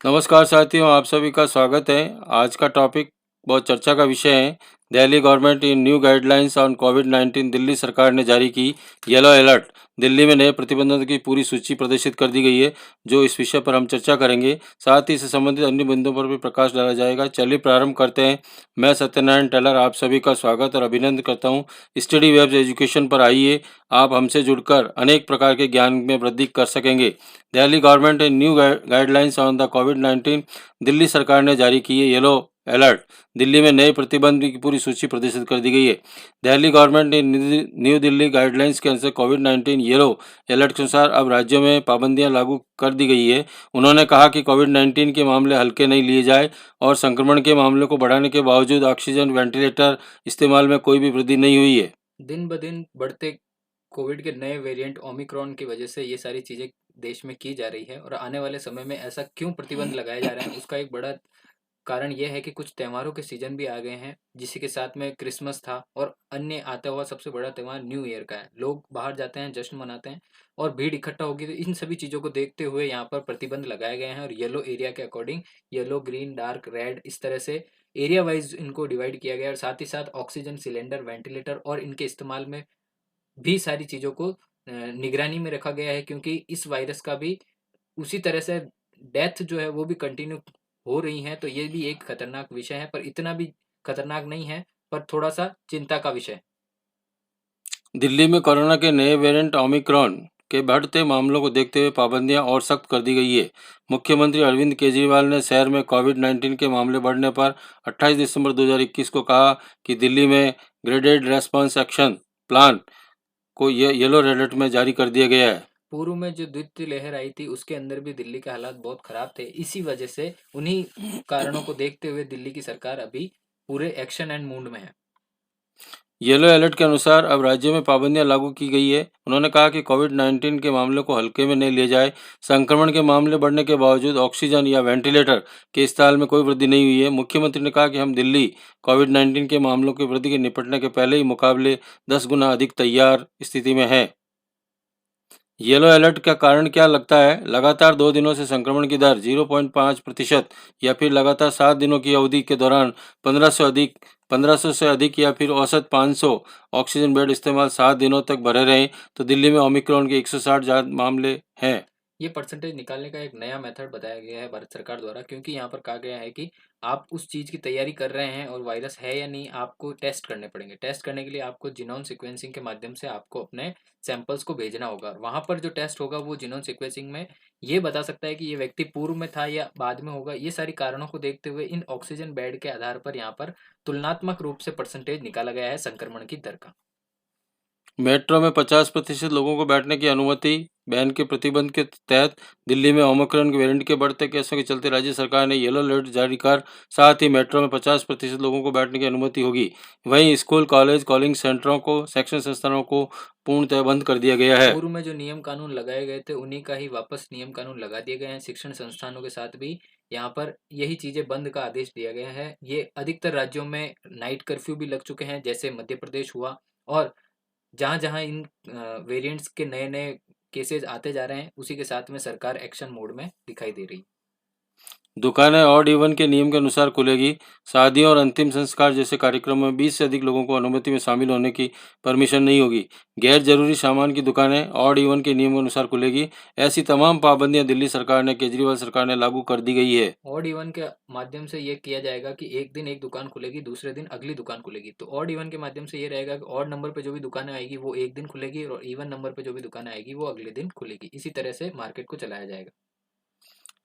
नमस्कार साथियों, आप सभी का स्वागत है। आज का टॉपिक बहुत चर्चा का विषय है। Delhi government in new guidelines on कोविड-19। दिल्ली सरकार ने जारी की येलो अलर्ट। दिल्ली में नए प्रतिबंधों की पूरी सूची प्रदर्शित कर दी गई है, जो इस विषय पर हम चर्चा करेंगे। साथ ही इससे संबंधित अन्य बिंदुओं पर भी प्रकाश डाला जाएगा। चलिए प्रारंभ करते हैं। मैं सत्यनारायण टेलर आप सभी का स्वागत और अभिनंदन करता हूँ। स्टडी वेब एजुकेशन पर आइए, आप हमसे जुड़कर अनेक प्रकार के ज्ञान में वृद्धि कर सकेंगे। Delhi government new guidelines on the कोविड-19। दिल्ली सरकार ने जारी की है येलो अलर्ट। दिल्ली में नए प्रतिबंध की पूरी सूची प्रदर्शित कर दी गई है। दिल्ली गवर्नमेंट ने न्यू दिल्ली गाइडलाइंस के अनुसार कोविड-19 येलो अलर्ट के अनुसार अब राज्यों में पाबंदियां लागू कर दी गई है। उन्होंने कहा कि कोविड-19 के मामले हल्के नहीं लिए जाए और संक्रमण के मामलों को बढ़ाने के बावजूद ऑक्सीजन वेंटिलेटर इस्तेमाल में कोई भी वृद्धि नहीं हुई है। दिन ब दिन बढ़ते कोविड के नए वेरिएंट ओमिक्रॉन की वजह से ये सारी चीज़ें देश में की जा रही है और आने वाले समय में ऐसा क्यों प्रतिबंध लगाए जा रहे हैं, उसका एक बड़ा कारण ये है कि कुछ त्योहारों के सीजन भी आ गए हैं, जिसी के साथ में क्रिसमस था और अन्य आता हुआ सबसे बड़ा त्योहार न्यू ईयर का है। लोग बाहर जाते हैं, जश्न मनाते हैं और भीड़ इकट्ठा होगी, तो इन सभी चीज़ों को देखते हुए यहाँ पर प्रतिबंध लगाए गए हैं और येलो एरिया के according yellow, green, dark, red इस तरह से एरिया वाइज इनको डिवाइड किया गया है और साथ ही साथ ऑक्सीजन सिलेंडर, वेंटिलेटर और इनके इस्तेमाल में भी सारी चीज़ों को निगरानी में रखा गया है, क्योंकि इस वायरस का भी उसी तरह से डेथ जो है वो भी कंटिन्यू हो रही है। तो ये भी एक खतरनाक विषय है, पर इतना भी खतरनाक नहीं है, पर थोड़ा सा चिंता का विषय। दिल्ली में कोरोना के नए वेरिएंट ओमिक्रॉन के बढ़ते मामलों को देखते हुए पाबंदियां और सख्त कर दी गई है। मुख्यमंत्री अरविंद केजरीवाल ने शहर में कोविड-19 के मामले बढ़ने पर 28 दिसंबर 2021 को कहा कि दिल्ली में ग्रेडेड रेस्पॉन्स एक्शन प्लान को येलो अलर्ट में जारी कर दिया गया है। पूर्व में जो द्वितीय लहर आई थी उसके अंदर भी दिल्ली के हालात बहुत खराब थे। इसी वजह से उन्हीं कारणों को देखते हुए दिल्ली की सरकार अभी पूरे एक्शन एंड मूड में है। येलो अलर्ट के अनुसार अब राज्य में पाबंदियां लागू की गई है। उन्होंने कहा कि कोविड-19 के मामलों को हल्के में नहीं लिया जाए। संक्रमण के मामले बढ़ने के बावजूद ऑक्सीजन या वेंटिलेटर के इस्तेमाल में कोई वृद्धि नहीं हुई है। मुख्यमंत्री ने कहा कि हम दिल्ली कोविड-19 के मामलों की वृद्धि के निपटने के पहले ही मुकाबले 10 गुना अधिक तैयार स्थिति में है। येलो अलर्ट का कारण क्या लगता है? लगातार 2 दिनों से संक्रमण की दर 0.5% या फिर लगातार 7 दिनों की अवधि के दौरान 1500 से अधिक या फिर औसत 500 ऑक्सीजन बेड इस्तेमाल 7 दिनों तक भरे रहे, तो दिल्ली में ओमिक्रॉन के 160 मामले हैं। ये परसेंटेज निकालने का एक नया मेथड बताया गया है भारत सरकार द्वारा, क्योंकि यहाँ पर कहा गया है कि आप उस चीज़ की तैयारी कर रहे हैं और वायरस है या नहीं आपको टेस्ट करने पड़ेंगे। टेस्ट करने के लिए आपको जीनोम सीक्वेंसिंग के माध्यम से आपको अपने सैंपल्स को भेजना होगा। वहाँ पर जो टेस्ट होगा वो जीनोम सीक्वेंसिंग में ये बता सकता है कि ये व्यक्ति पूर्व में था या बाद में होगा। ये सारी कारणों को देखते हुए इन ऑक्सीजन बेड के आधार पर यहाँ पर तुलनात्मक रूप से परसेंटेज निकाला गया है संक्रमण की दर का। मेट्रो में 50% लोगों को बैठने की अनुमति। बैन के प्रतिबंध के तहत दिल्ली में ओमिक्रॉन के वेरिएंट के बढ़ते केसों के चलते राज्य सरकार ने येलो अलर्ट जारी कर साथ ही मेट्रो में 50% लोगों को बैठने की अनुमति होगी। वहीं स्कूल, कॉलेज, कोचिंग सेंटरों को, शैक्षणिक संस्थानों को पूर्णतः बंद कर दिया गया है। पूर्व में जो नियम कानून लगाए गए थे उन्हीं का ही वापस नियम कानून लगा दिए गए हैं। शिक्षण संस्थानों के साथ भी यहाँ पर यही चीज़ें बंद का आदेश दिया गया है। ये अधिकतर राज्यों में नाइट कर्फ्यू भी लग चुके हैं, जैसे मध्य प्रदेश हुआ। और जहाँ जहाँ इन वेरिएंट्स के नए नए केसेस आते जा रहे हैं, उसी के साथ में सरकार एक्शन मोड में दिखाई दे रही। दुकानें ऑड इवन के नियम के अनुसार खुलेगी। शादियों और अंतिम संस्कार जैसे कार्यक्रमों में 20 से अधिक लोगों को अनुमति में शामिल होने की परमिशन नहीं होगी। गैर जरूरी सामान की दुकानें ऑड इवन के नियम के अनुसार खुलेगी। ऐसी तमाम पाबंदियां दिल्ली सरकार ने, केजरीवाल सरकार ने लागू कर दी गई है। ऑड इवन के माध्यम से ये किया जाएगा कि एक दिन एक दुकान खुलेगी, दूसरे दिन अगली दुकान खुलेगी। तो ऑड इवन के माध्यम से ये रहेगा कि ऑड नंबर पे जो भी दुकानें आएगी वो एक दिन खुलेगी और इवन नंबर पे जो भी दुकानें आएगी वो अगले दिन खुलेगी। इसी तरह से मार्केट को चलाया जाएगा।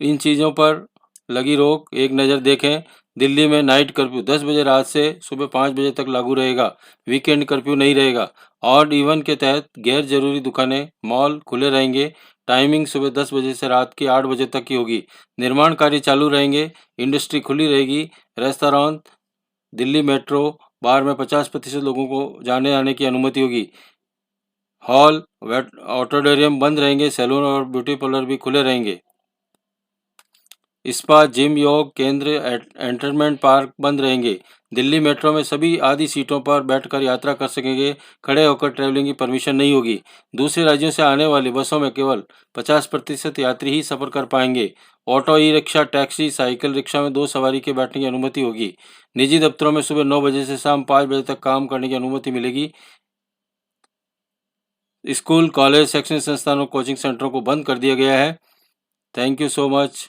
इन चीज़ों पर लगी रोक एक नज़र देखें। दिल्ली में नाइट कर्फ्यू 10 बजे रात से सुबह 5 बजे तक लागू रहेगा। वीकेंड कर्फ्यू नहीं रहेगा। ऑड इवन के तहत गैर जरूरी दुकानें, मॉल खुले रहेंगे। टाइमिंग सुबह 10 बजे से रात के 8 बजे तक की होगी। निर्माण कार्य चालू रहेंगे। इंडस्ट्री खुली रहेगी। रेस्तरां, दिल्ली मेट्रो, बार में 50% लोगों को जाने आने की अनुमति होगी। हॉल, ऑडिटोरियम बंद रहेंगे। सैलून और ब्यूटी पार्लर भी खुले रहेंगे। स्पा, जिम, योग केंद्र, एंटरटेनमेंट पार्क बंद रहेंगे। दिल्ली मेट्रो में सभी आधी सीटों पर बैठकर यात्रा कर सकेंगे, खड़े होकर ट्रैवलिंग की परमिशन नहीं होगी। दूसरे राज्यों से आने वाली बसों में केवल 50% यात्री ही सफर कर पाएंगे। Auto, e rickshaw, taxi, cycle rickshaw में 2 सवारी के बैठने की अनुमति होगी। निजी दफ्तरों में सुबह 9 बजे से शाम 5 बजे तक काम करने की अनुमति मिलेगी। स्कूल, कॉलेज, शैक्षणिक संस्थानों, कोचिंग सेंटरों को बंद कर दिया गया है। Thank you so much.